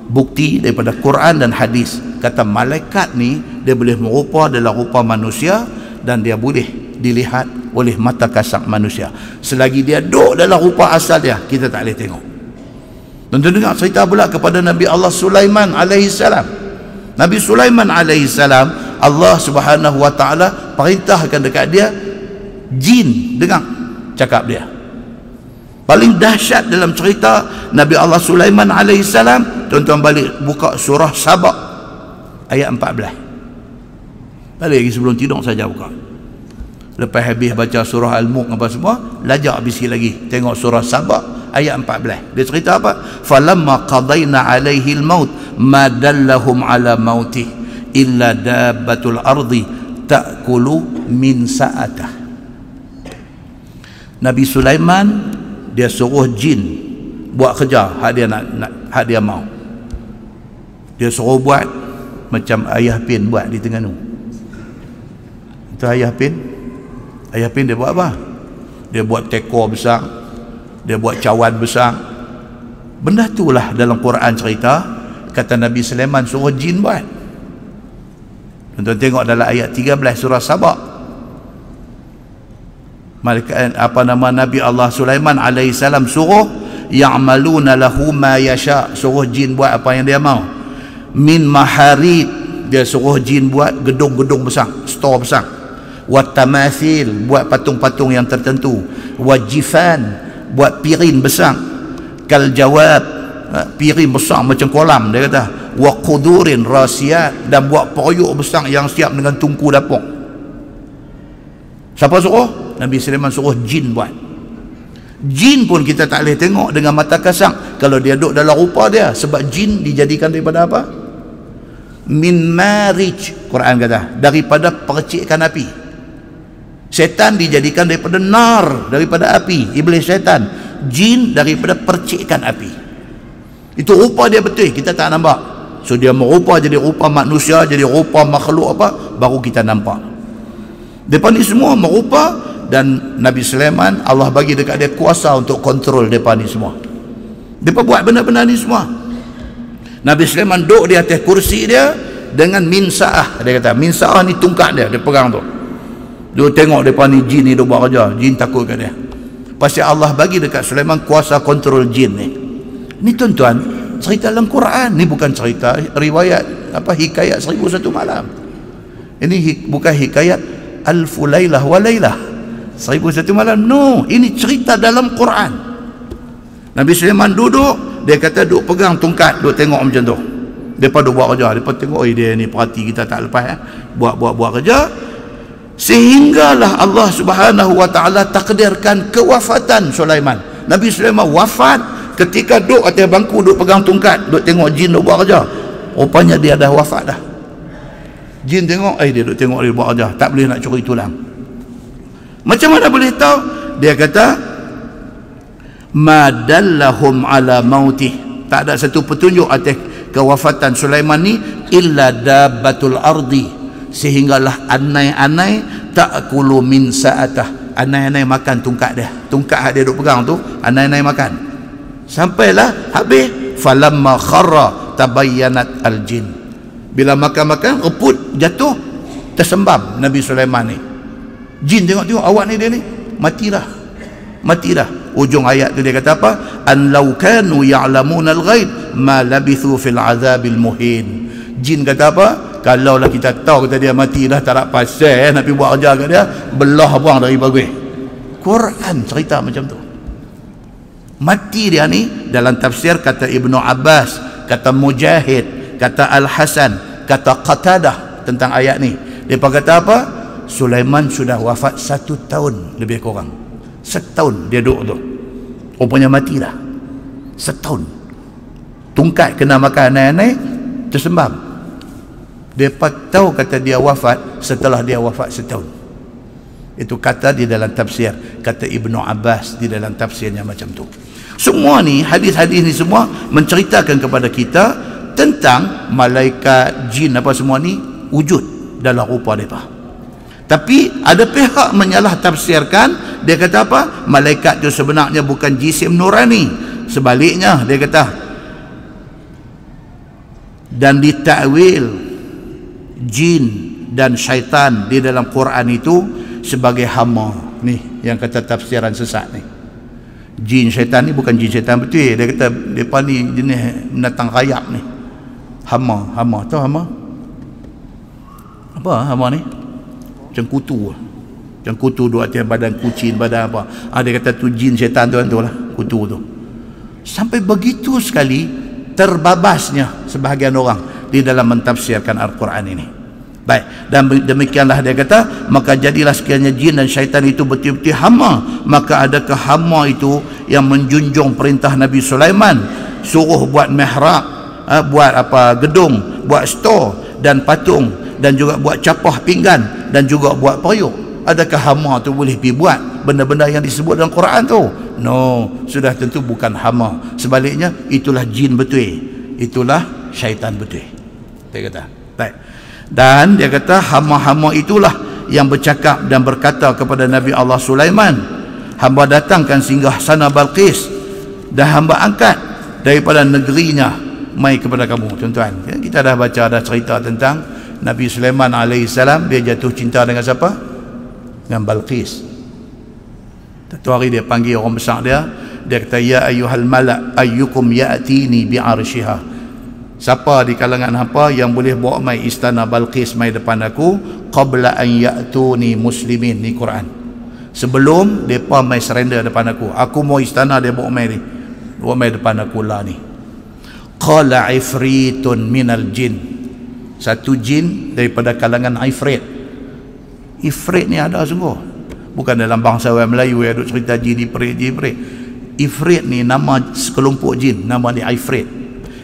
bukti daripada Quran dan hadis. Kata malaikat ni dia boleh merupa dalam rupa manusia dan dia boleh dilihat oleh mata kasar manusia. Selagi dia duduk dalam rupa asal dia, kita tak boleh tengok. Tentu dengar cerita pula kepada Nabi Allah Sulaiman alaihi salam. Nabi Sulaiman alaihi salam, Allah Subhanahu wa taala perintahkan dekat dia, jin dengar cakap dia. Paling dahsyat dalam cerita Nabi Allah Sulaiman alaihissalam, tuan-tuan balik buka surah Saba ayat 14. Balik lagi sebelum tidur saja buka. Lepas habis baca surah Al-Mulk apa semua, lajak habis sikit lagi tengok surah Saba ayat 14. Dia cerita apa? Falamma qadaina alaihi al-maut ma dallahum ala mautih illa dabbatul ardi ta'kulu min sa'atah. Nabi Sulaiman dia suruh jin buat kerja hak dia mau. Dia suruh buat macam ayah pin buat di Terengganu. Itu ayah pin dia buat apa? Dia buat tekor besar, dia buat cawan besar. Benda itulah dalam Quran cerita, kata Nabi Sulaiman suruh jin buat. Tuan-tuan tengok dalam ayat 13 surah Saba. Malaikat Nabi Allah Sulaiman alaihissalam suruh ya'maluna lahu ma yasha, suruh jin buat apa yang dia mau. Min maharid, dia suruh jin buat gedung-gedung besar, store besar. Wa tamathil, buat patung-patung yang tertentu. Wa jifan, buat pirin besar. Kal jawab, pirin besar macam kolam dia kata. Wa qudurin rasiyat, dan buat periuk besar yang siap dengan tungku dapur. Siapa suruh? Nabi Sulaiman suruh jin buat. Jin pun kita tak boleh tengok dengan mata kasar kalau dia duduk dalam rupa dia, sebab jin dijadikan daripada apa? Min marij, Quran kata, daripada percikan api. Setan dijadikan daripada nar, daripada api. Iblis syaitan. Jin daripada percikan api. Itu rupa dia betul, kita tak nampak. So dia merupa jadi rupa manusia, jadi rupa makhluk apa, baru kita nampak. Depan ni semua merupa, dan Nabi Sulaiman Allah bagi dekat dia kuasa untuk kontrol depan ni semua. Depa buat benda-benda ni semua. Nabi Sulaiman duduk di atas kursi dia dengan minsaah. Dia kata minsaah ni tungkat dia pegang tu. Dia tengok depan ni jin ni duk buat kerja, jin takut kat dia. Pasal Allah bagi dekat Sulaiman kuasa kontrol jin ni. Ni tuan-tuan, cerita dalam Quran, ni bukan cerita riwayat hikayat 1001 malam. Ini bukan hikayat Alfu Lailah wa Lailah 1001 malam. No, ini cerita dalam Quran. Nabi Sulaiman duduk, dia kata duduk pegang tungkat, duduk tengok macam tu. Depa duduk buat kerja, depa tengok dia ni perhati kita tak lepas buat kerja, sehinggalah Allah Subhanahu wa taala takdirkan kewafatan Sulaiman. Nabi Sulaiman wafat ketika duduk atas bangku, duduk pegang tungkat, duduk tengok jin duduk buat kerja. Rupanya dia dah wafat dah. Jin tengok, dia duduk tengok dia buat kerja, tak boleh nak curi tulang. Macam mana boleh tahu? Dia kata ma dallahum ala mautih, tak ada satu petunjuk atas kewafatan Sulaiman ni illa dabbatul ardi, sehinggalah anai-anai ta'kulu min sa'atah, anai-anai makan tungkat dia dia duk pegang tu, anai-anai makan. Sampailah habis, falamma kharra tabayyanat al-jin, bila makan-makan reput jatuh tersembam Nabi Sulaiman ni. Jin tengok awak ni, dia ni mati dah. Ujung ayat tu dia kata apa? An law kanu ya'lamuna al-ghaib ma labithu fil azabil muhin. Jin kata apa? Kalaulah kita tahu kata dia mati dah, tak nak pasal nak pergi buat kerja kat dia, belah buang dari bagus. Quran cerita macam tu. Mati dia ni dalam tafsir kata Ibnu Abbas, kata Mujahid, kata Al-Hasan, kata Qatadah tentang ayat ni. Depa kata apa? Sulaiman sudah wafat 1 tahun lebih kurang. 1 tahun dia duduk tu, rupanya mati dah 1 tahun. Tungkat kena makan anai-anai tersembam. Depa tahu kata dia wafat setelah dia wafat 1 tahun. Itu kata di dalam tafsir, kata Ibnu Abbas di dalam tafsirnya macam tu. Semua ni hadis-hadis ni semua menceritakan kepada kita tentang malaikat, jin apa semua ni wujud dalam rupa mereka. Tapi ada pihak menyalah tafsirkan, dia kata apa? Malaikat itu sebenarnya bukan jisim nurani. Sebaliknya dia kata, dan ditakwil jin dan syaitan di dalam Quran itu sebagai hama. Ni yang kata tafsiran sesat ni. Jin syaitan ni bukan jin syaitan betul. Dia kata depa ni jenis binatang rayap ni. Hama. Tahu hama? Apa hama ni? Macam kutu, macam Yang kutu duduk atas badan kucing, badan apa. Dia kata tu jin syaitan tu lah, kutu tu. Sampai begitu sekali terbabasnya sebahagian orang di dalam mentafsirkan Al-Quran ini. Baik, dan demikianlah dia kata, maka jadilah sekiranya jin dan syaitan itu betul-betul hama, maka adakah hama itu yang menjunjung perintah Nabi Sulaiman, suruh buat mihrab, buat apa, gedung, buat store dan patung, dan juga buat capah pinggan, dan juga buat periuk. Adakah hama tu boleh pergi buat benda-benda yang disebut dalam Quran tu? No, sudah tentu bukan hama. Sebaliknya, itulah jin betul, itulah syaitan betul. Dia kata, baik. Dan dia kata hama-hama itulah yang bercakap dan berkata kepada Nabi Allah Sulaiman, hamba datangkan singgah sana Balqis dan hamba angkat daripada negerinya mai kepada kamu. Tuan-tuan, kita dah baca, dah cerita tentang Nabi Sulaiman alaihissalam. Dia jatuh cinta dengan siapa? Dengan Balqis. Satu hari dia panggil orang besar dia kata, ya ayyuhal mala' ayyukum ya'tini bi'arsyiha. Siapa di kalangan hampa yang boleh bawa mai istana Balqis mai depan aku qabla an ya'tuni muslimin. Ni Quran. Sebelum depa mai surrender depan aku mau istana dia bawa mai ni. Bawa mai depan aku lah ni. Qala ifritun minal jin. Satu jin daripada kalangan ifrit. Ifrit ni ada sungguh. Bukan dalam bangsa orang Melayu yang duk cerita jin ifrit. Ifrit ni nama sekelompok jin, nama dia ifrit.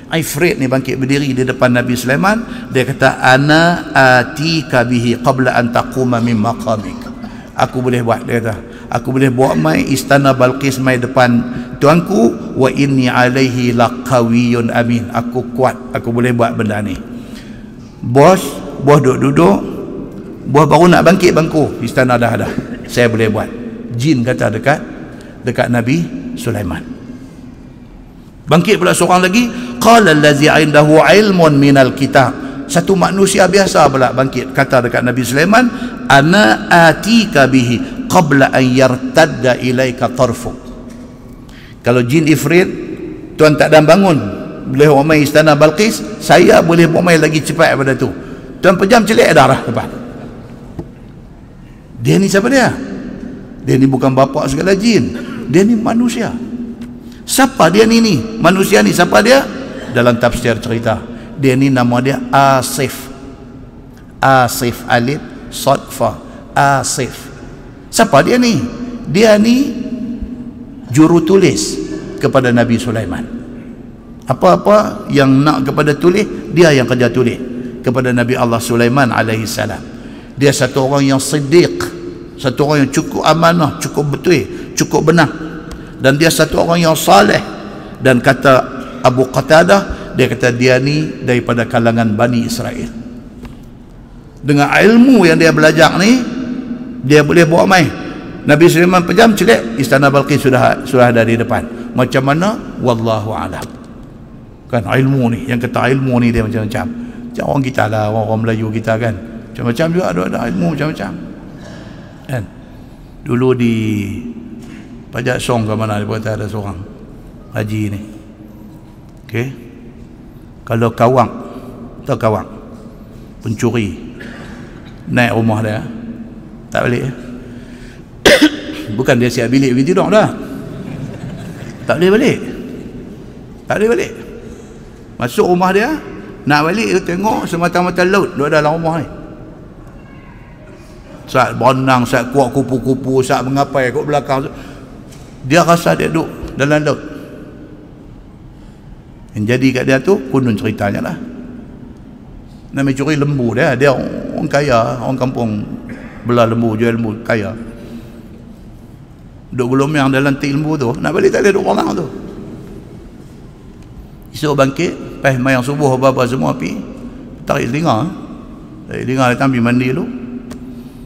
Ifrit ni bangkit berdiri di depan Nabi Sulaiman. Dia kata, ana atika bihi qabla an taquma min maqamik. Aku boleh buat, dia kata, aku boleh bawa mai istana Balqis mai depan tuanku, wa inni alaihi laqawiyyun amin. Aku kuat, aku boleh buat benda ni. Bos duduk, bos baru nak bangkit bangku, istana dah ada, saya boleh buat. Jin kata dekat Nabi Sulaiman. Bangkit pula seorang lagi, qala allazi indahu ilmun minal kitab. Satu manusia biasa pula bangkit kata dekat Nabi Sulaiman, ana atika bihi qabla an yartadda ilaika tarfuk. Kalau jin ifrit tuan tak dan bangun boleh omai istana Balqis, saya boleh omai lagi cepat daripada tu. Tuan pejam celik darah depan. Dia ni siapa dia? Dia ni bukan bapa segala jin, dia ni manusia. Siapa dia ni manusia ni? Siapa dia? Dalam tafsir cerita, dia ni nama dia Asif. Asif, alif sad fa, Asif. Siapa dia ni? Dia ni juru tulis kepada Nabi Sulaiman. Apa-apa yang nak kepada tulis, dia yang kerja tulis kepada Nabi Allah Sulaiman alaihi salam. Dia satu orang yang siddiq, satu orang yang cukup amanah, cukup betul, cukup benar. Dan dia satu orang yang saleh. Dan kata Abu Qatadah, dia kata dia ni daripada kalangan Bani Israel. Dengan ilmu yang dia belajar ni, dia boleh bawa mai Nabi Sulaiman pejam celik, istana Balqis sudah ada di depan. Macam mana? Wallahu a'lam. Kan ilmu ni, yang kata ilmu ni dia macam-macam. Macam orang kita lah, orang Melayu kita kan, macam-macam juga ada ilmu macam-macam kan. Dulu di Pajak Song ke mana, dia kata ada seorang haji ni, okey, kalau kawang, tahu kawang pencuri naik rumah dia, tak balik. Bukan dia siap bilik pergi tidur dah, tak boleh balik. Masuk rumah dia, nak balik dia tengok semata-mata laut dia ada dalam rumah ni. Saat berenang, saat kuat kupu-kupu, saat mengapai kat belakang, dia rasa dia duduk dalam laut. Yang jadi kat dia tu kunun ceritanya lah, nak mencuri lembu dia orang kaya, orang kampung belah lembu, jual lembu, kaya. Duduk gelomang dalam tik lembu tu, nak balik tak ada duduk orang tu. Esok bangkit, lepas mayang subuh apa-apa semua pergi, tarik telinga datang pergi mandi dulu,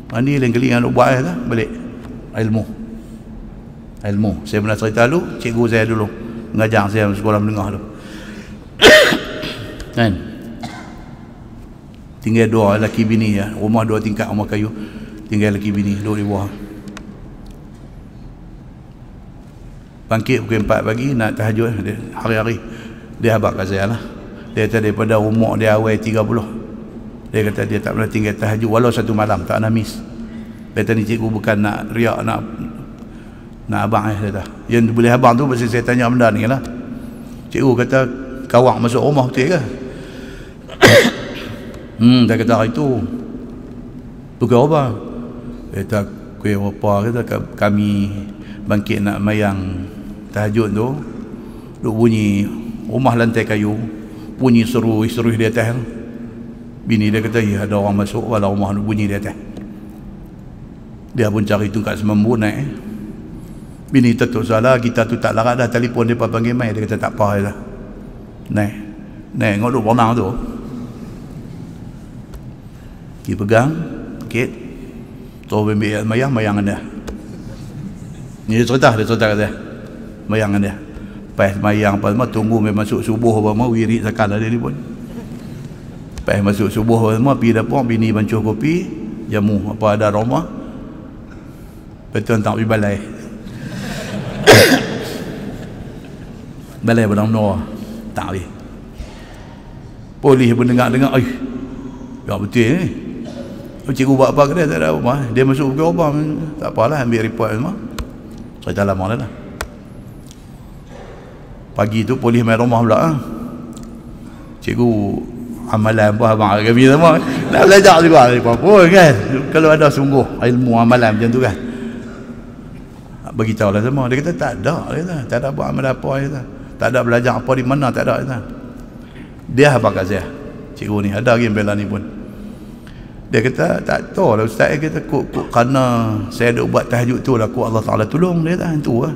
mandi lain kali yang duk buat lah, balik. Ilmu saya pernah cerita dulu, cikgu saya dulu mengajar saya sekolah menengah tu kan, tinggal dua lelaki bini ya, rumah 2 tingkat, rumah kayu, tinggal lelaki bini duduk di bawah. Bangkit pukul 4 pagi nak tahajud, hari-hari dia habaq kat saya lah. Dia kata daripada umur dia awal 30, dia kata dia tak pernah tinggal tahajud walau satu malam, tak nak miss. Kata ni cikgu bukan nak riak, nak abang kata. Yang boleh abang tu pasal saya tanya benda ni lah. Cikgu kata kawak masuk rumah betul ke? Dia kata itu bukan apa. Kata kuih apa, kata kami bangkit nak mayang tahajud tu, duk bunyi rumah lantai kayu, bunyi seruih di atas. Bini dia kata ya ada orang masuk walau rumah bunyi di atas. Dia pun cari tungkat semampu naik. Bini tetuk salah, kita tu tak larat dah, telefon dia panggil mai. Dia kata tak apa dah. Naik ngok duk pernah tu. Dia pegang sikit, terus ambil mayang dia. Ni dia cerita kata mayang dia. Lepas mayang apa semua, tunggu masuk subuh apa semua, wirid sakal dia ni pun. Lepas masuk subuh apa semua, pergi dapur, bini bancuh kopi, jamu apa ada rumah. Betul tak pergi balai. Balai Padang Menara. Tak pergi. Polis pun dengar-dengar, ya betul ni. Cikgu buat apa ke dia? Tak ada apa. Dia masuk ke apa? Tak apalah, ambil report semua. Cerita lama dah. Pagi tu polis main rumah pula. Cikgu amalan apa abang kami semua nak belajar juga apa pun kan. Kalau ada sungguh ilmu amalan macam tu kan, beritahu lah semua. Dia kata tak ada buat amalan apa, tak ada belajar apa di mana, tak ada. Dia apa kat saya cikgu ni, ada lagi bela ni pun. Dia kata tak tahu lah ustaz, dia kata kerana saya duk buat tahajud tu lah Allah Ta'ala tolong dia tak tu lah.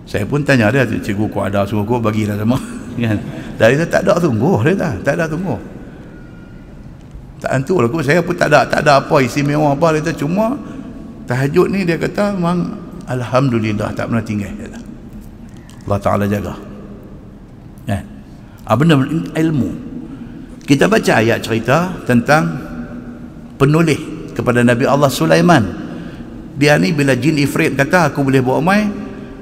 Saya pun tanya dia, cikgu kau ada suruh kau bagilah sama kan. Dari dia tak ada sungguh, dia tak ada sungguh, tak tentu lah. Saya pun tak ada apa istimewa apa, dia kata cuma tahajud ni dia kata memang alhamdulillah tak pernah tinggal, dia kata. Allah Ta'ala jaga kan. Benda ilmu. Kita baca ayat cerita tentang penulis kepada Nabi Allah Sulaiman. Dia ni bila jin ifrit kata aku boleh bawa mai,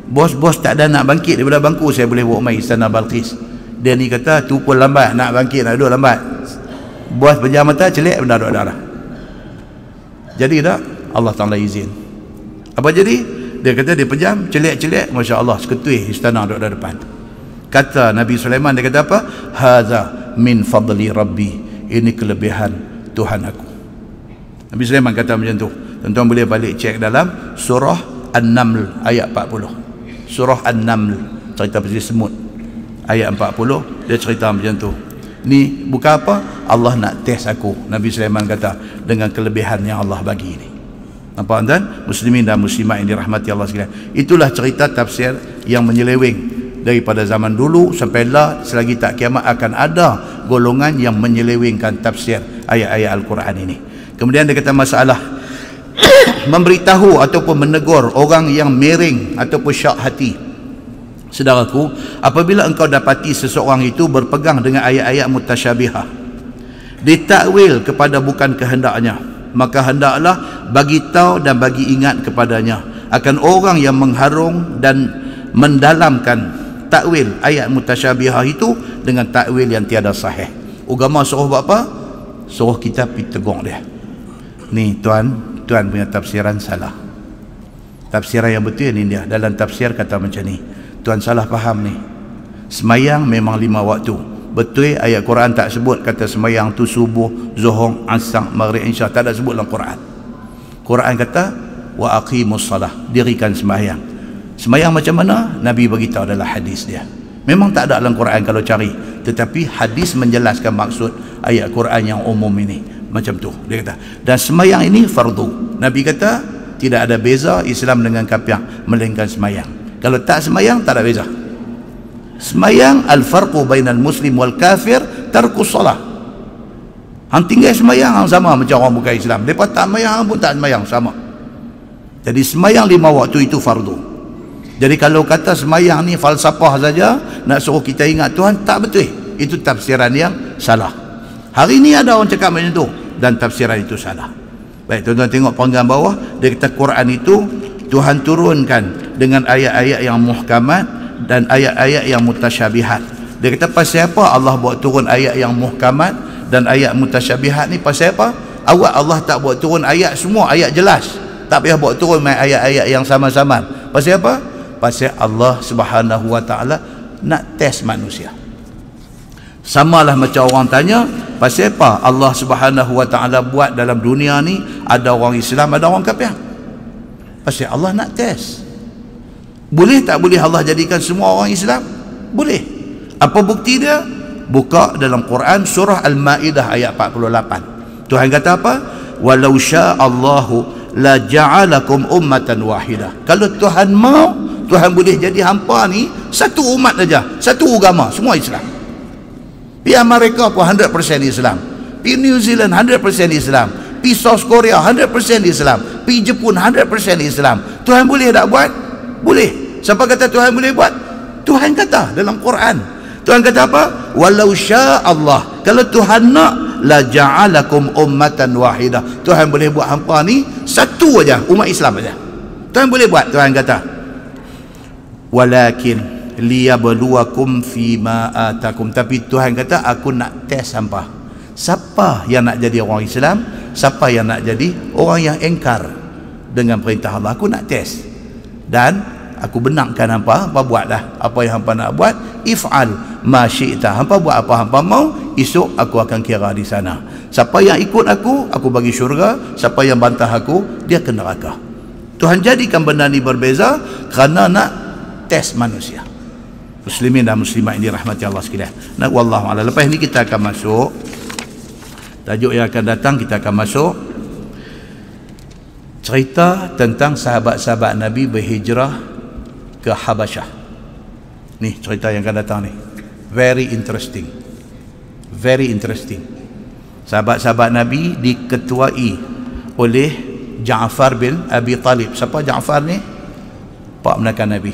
bos-bos tak ada nak bangkit daripada bangku, saya boleh bawa mai istana Balqis. Dia ni kata tu pun lambat nak bangkit, nak duduk lambat. Bos pejam mata celik benda duduk darah. Jadi tak Allah Ta'ala izin. Apa jadi? Dia kata dia pejam celik-celik, Masya Allah seketui istana duduk di depan. Kata Nabi Sulaiman, dia kata apa? Hadza min fadli Rabbi, ini kelebihan Tuhan aku. Nabi Sulaiman kata macam tu. Tuan-tuan boleh balik cek dalam surah An-Naml ayat 40. Surah An-Naml cerita pasal semut ayat 40, dia cerita macam tu. Ni bukan apa, Allah nak test aku, Nabi Sulaiman kata, dengan kelebihan yang Allah bagi ni. Nampak tuan? Muslimin dan muslimat yang dirahmati Allah sekalian. Itulah cerita tafsir yang menyeleweng daripada zaman dulu sampai lah, selagi tak kiamat akan ada golongan yang menyelewengkan tafsir ayat-ayat Al-Quran ini. Kemudian dia kata masalah memberitahu ataupun menegur orang yang miring ataupun syak hati. Saudaraku, apabila engkau dapati seseorang itu berpegang dengan ayat-ayat mutasyabihah, ditakwil kepada bukan kehendaknya, maka hendaklah bagi tahu dan bagi ingat kepadanya akan orang yang mengharung dan mendalamkan takwil ayat mutasyabihah itu dengan takwil yang tiada sahih. Agama suruh buat apa? Suruh kita pergi tegur dia. Ni tuan punya tafsiran salah. Tafsiran yang betul ni dia. Dalam tafsir kata macam ni, tuan salah faham ni. Semayang memang 5 waktu. Betul ayat Quran tak sebut kata semayang tu subuh, zuhur, asar, maghrib, isya, tak ada sebut dalam Quran. Quran kata wa aqimus salah, dirikan semayang. Semayang macam mana? Nabi beritahu adalah hadis dia. Memang tak ada dalam Quran kalau cari, tetapi hadis menjelaskan maksud ayat Quran yang umum ini. Macam tu dia kata. Dan semayang ini fardu. Nabi kata tidak ada beza Islam dengan kafir melainkan semayang. Kalau tak semayang tak ada beza. Semayang al-farqu bainal muslim wal kafir tarkus salah. Hang tinggal semayang hang sama macam orang bukan Islam. Depa tak semayang pun tak semayang sama. Jadi semayang 5 waktu itu fardu. Jadi kalau kata semayang ni falsafah saja nak suruh kita ingat Tuhan, tak betul. Itu tafsiran yang salah. Hari ini ada orang cakap macam tu dan tafsiran itu salah. Baik, tuan-tuan tengok panggilan bawah, dia kata Quran itu Tuhan turunkan dengan ayat-ayat yang muhkamat dan ayat-ayat yang mutasyabihat. Dia kata pasal apa Allah buat turun ayat yang muhkamat dan ayat mutasyabihat ni? Pasal apa? Awak Allah tak buat turun ayat semua, ayat jelas. Tak payah buat turun main ayat-ayat yang sama-sama. Pasal apa? Pasal Allah Subhanahu Wa Ta'ala nak test manusia. Samalah macam orang tanya, pasal apa Allah Subhanahu Wa Ta'ala buat dalam dunia ni ada orang Islam, ada orang kafir? Pasal Allah nak test. Boleh tak boleh Allah jadikan semua orang Islam? Boleh. Apa bukti dia? Buka dalam Quran surah Al-Ma'idah ayat 48. Tuhan kata apa? Walau sya'allahu la ja'alakum ummatan wahidah. Kalau Tuhan mau, Tuhan boleh jadi hampa ni satu umat saja, satu agama, semua Islam. Pi Amerika pun 100% Islam, pi New Zealand 100% Islam, pi South Korea 100% Islam, pi Jepun 100% Islam. Tuhan boleh tak buat? Boleh. Siapa kata Tuhan boleh buat? Tuhan kata dalam Quran. Tuhan kata apa? Walau sya'allah, kalau Tuhan nak, la ja'alakum ummatan wahidah. Tuhan boleh buat hampa ni satu aja, umat Islam aja. Tuhan boleh buat. Tuhan kata walakin liyabluwakum fima atakum, tapi Tuhan kata aku nak test hampa. Siapa yang nak jadi orang Islam, siapa yang nak jadi orang yang engkar dengan perintah Allah. Aku nak test. Dan aku benarkan hampa buat dah apa yang hampa nak buat. If'al ma syi'ta, hampa buat apa hampa mau, esok aku akan kira di sana. Siapa yang ikut aku bagi syurga. Siapa yang bantah aku, dia ke neraka. Tuhan jadikan benda ni berbeza kerana nak test manusia. Muslimin dan muslimat ini rahmati Allah sekalian. Nak wallahu a'lam. Lepas ni kita akan masuk tajuk yang akan datang, kita akan masuk cerita tentang sahabat-sahabat Nabi berhijrah ke Habasyah. Ni cerita yang akan datang ni. Very interesting. Very interesting. Sahabat-sahabat Nabi diketuai oleh Ja'far bin Abi Talib. Siapa Ja'far ni? Pak menakan Nabi.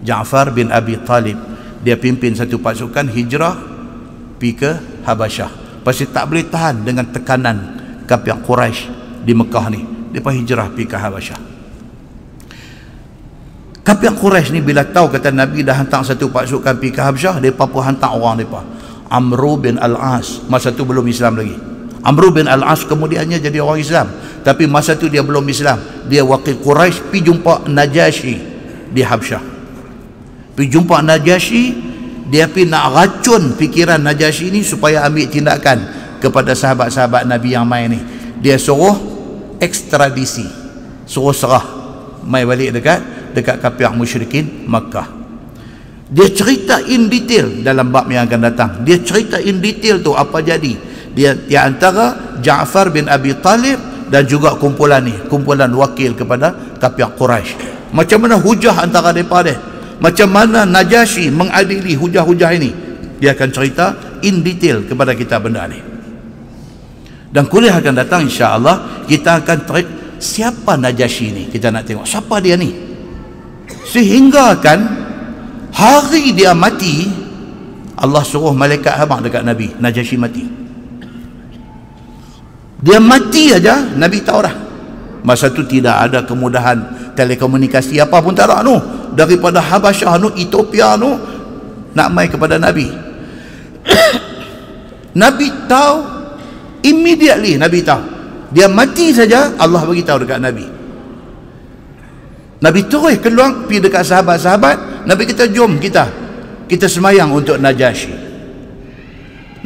Ja'far bin Abi Talib. Dia pimpin satu pasukan hijrah pergi ke Habasyah. Pasal tak boleh tahan dengan tekanan kafir Quraisy di Mekah ni. Dia hijrah pergi ke Habasyah. Kafir Quraisy ni bila tahu kata Nabi dah hantar satu pasukan pergi ke Habasyah, depa pun hantar orang depa. Amr bin Al-As, masa tu belum Islam lagi. Amr bin Al-As kemudiannya jadi orang Islam, tapi masa tu dia belum Islam. Dia wakil Quraisy pergi jumpa Najasyi di Habasyah. Pergi jumpa Najasyi, dia pergi nak racun fikiran Najasyi ni supaya ambil tindakan kepada sahabat-sahabat Nabi yang main ni. Dia suruh ekstradisi, suruh serah mai balik dekat kafir musyrikin Makkah. Dia cerita in detail dalam bab yang akan datang. Dia cerita in detail tu apa jadi. Dia di antara Ja'far bin Abi Talib dan juga kumpulan ni, kumpulan wakil kepada kafir Quraisy. Macam mana hujah antara mereka dia, macam mana Najasyi mengadili hujah-hujah ini. Dia akan cerita in detail kepada kita benda ni. Dan kuliah akan datang insya-Allah kita akan tarik siapa Najasyi ni. Kita nak tengok siapa dia ni, sehingga kan hari dia mati Allah suruh malaikat habaq dekat Nabi. Najasyi mati, dia mati aja Nabi tahu dah. Masa tu tidak ada kemudahan telekomunikasi apa pun tak ada tu. Daripada Habasyah tu, Ethiopia tu, nak mai kepada Nabi. Nabi tahu immediately. Nabi tahu dia mati saja, Allah bagi tahu dekat Nabi. Nabi terus keluar pergi dekat sahabat-sahabat. Nabi kata jom kita semayang untuk Najasyi.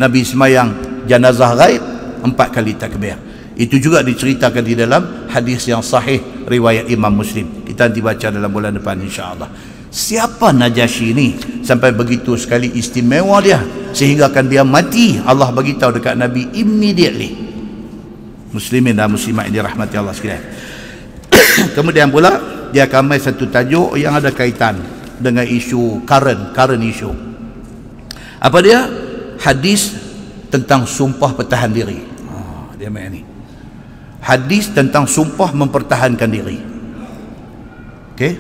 Nabi semayang jenazah ghaib 4 kali takbir. Itu juga diceritakan di dalam hadis yang sahih riwayat Imam Muslim. Kita nanti baca dalam bulan depan insya-Allah. Siapa Najasyi ni sampai begitu sekali istimewa dia sehingga kan dia mati Allah bagi tahu dekat Nabi immediately. Muslimin dan muslimat ini rahmati Allah sekalian. Kemudian pula dia akan mai satu tajuk yang ada kaitan dengan isu current issue. Apa dia? Hadis tentang sumpah pertahan diri. Dia main ni. Hadis tentang sumpah mempertahankan diri. Okey.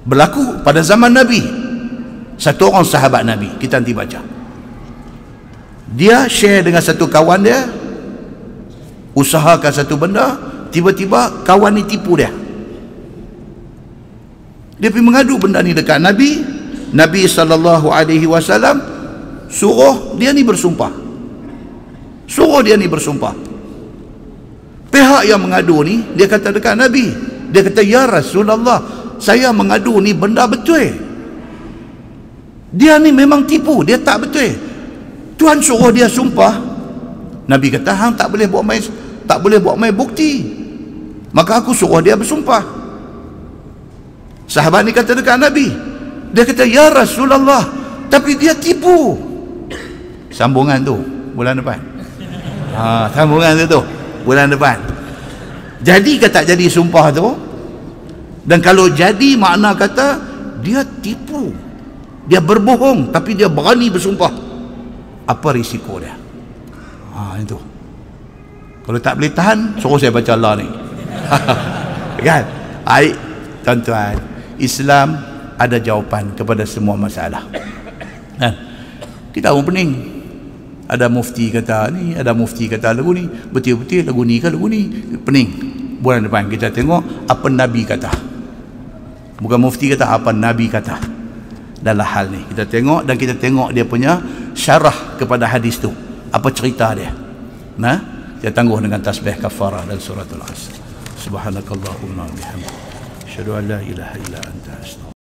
Berlaku pada zaman Nabi. Satu orang sahabat Nabi, kita nanti baca. Dia share dengan satu kawan dia, usahakan satu benda, tiba-tiba kawan ni tipu dia. Dia pergi mengadu benda ni dekat Nabi. Nabi SAW suruh dia ni bersumpah. pihak yang mengadu ni, dia kata dekat Nabi, dia kata, ya Rasulullah, saya mengadu ni benda betul, dia ni memang tipu, dia tak betul, Tuhan suruh dia sumpah. Nabi kata, hang tak boleh buat main bukti, maka aku suruh dia bersumpah. Sahabat ni kata dekat Nabi, dia kata, ya Rasulullah, tapi dia tipu. Sambungan tu bulan depan. Sambungan tu bulan depan. Jadi ke tak jadi sumpah tu? Dan kalau jadi, makna kata dia tipu, dia berbohong, tapi dia berani bersumpah. Apa risiko dia? Itu. Kalau tak boleh tahan, suruh saya baca Allah ni. Kan? Baik, tuan-tuan, Islam ada jawapan kepada semua masalah. Kan? Kita pun pening. Ada mufti kata ni, ada mufti kata lagu ni, betul-betul lagu ni ke lagu ni, pening. Bulan depan kita tengok apa Nabi kata, bukan mufti kata, apa Nabi kata dalam hal ni. Kita tengok, dan kita tengok dia punya syarah kepada hadis tu, apa cerita dia. Nah, kita tangguh dengan tasbih kafarah dan suratul Asr. Subhanakallahumma wa bihamdika, asyhadu an la ilaha illa anta, astaghfiruka.